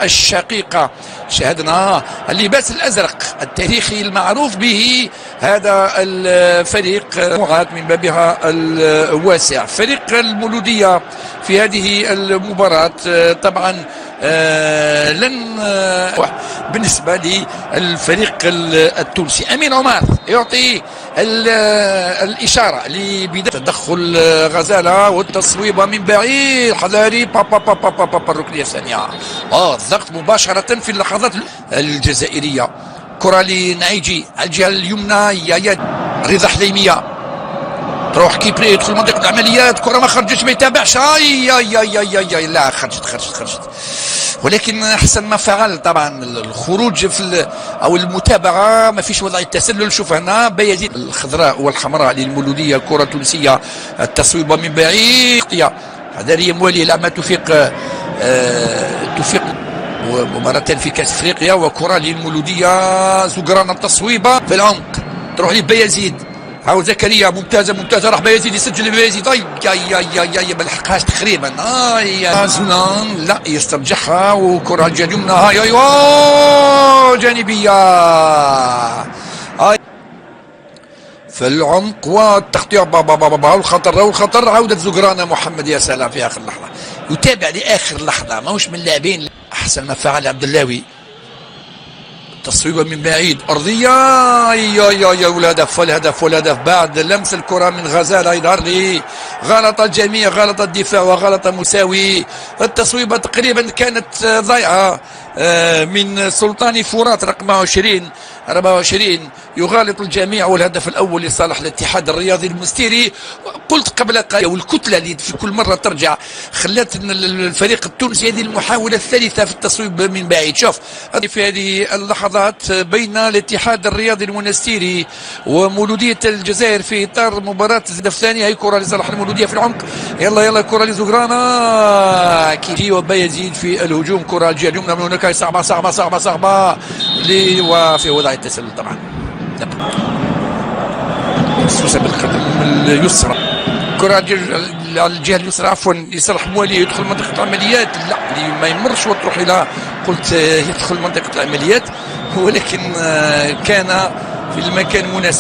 الشقيقة شاهدنا اللباس الأزرق التاريخي المعروف به. هذا الفريق مجموعات من بابها الواسع. فريق المولودية في هذه المباراة طبعا لن بالنسبة للفريق التونسي. أمين عمر يعطي الإشارة لبداية تدخل غزالة والتصويبة من بعيد. حذاري بابا الركنية الثانية. الضغط مباشرة في اللحظات الجزائرية. كرة لنعيجي على الجهة اليمنى. يا رضا حليمية تروح كيبري يدخل منطقة العمليات. كرة ما خرجتش ما يتابعش. لا خرجت ولكن احسن ما فعل طبعا الخروج في او المتابعه. ما فيش وضعيه تسلل. شوف هنا بايزيد الخضراء والحمراء للمولوديه. كره تونسيه التصويبه من بعيد. حذاريه موالي لما توفيق مباراة في كاس افريقيا. وكره للمولوديه. زقران التصويبه في العمق تروح لبايزيد. هاو زكريا ممتازه راح بايزيد يسجل. بايزيد ما لحقهاش تقريبا. زولان لا يسترجعها. وكره جا اليمنى جانبيه في العمق والتغطيه. والخطر عوده زقرانه محمد. يا سلام في اخر لحظه يتابع لاخر لحظه. ماهوش من اللاعبين. احسن ما فعل عبد اللاوي. تصويبه من بعيد ارضيه. والهدف بعد لمس الكره من غزاله. يظهر لي غلط الجميع. غلط الدفاع وغلط مساوي. التصويبه تقريبا كانت ضيعه من سلطاني فرات رقم 24 يغالط الجميع. والهدف الاول لصالح الاتحاد الرياضي المستيري. قلت قبل قليل والكتله اللي في كل مره ترجع خلت الفريق التونسي هذه المحاوله الثالثه في التصويب من بعيد. شوف في هذه اللحظات بين الاتحاد الرياضي المنستيري ومولوديه الجزائر في اطار مباراه الهدف الثاني. هي كره لصالح المولوديه في العمق. يلا كره لزغرانه كيجي وبايزيد في الهجوم. كره الجهه اليمنى من هناك صعبه وفي وضع التسلل طبعا. مسوسه بالقدم اليسرى. كرة على الجهة اليسرى عفوا لصالح موالي. يدخل منطقة العمليات. لا ما يمرش وتروح إلى قلت يدخل منطقة العمليات ولكن كان في المكان المناسب.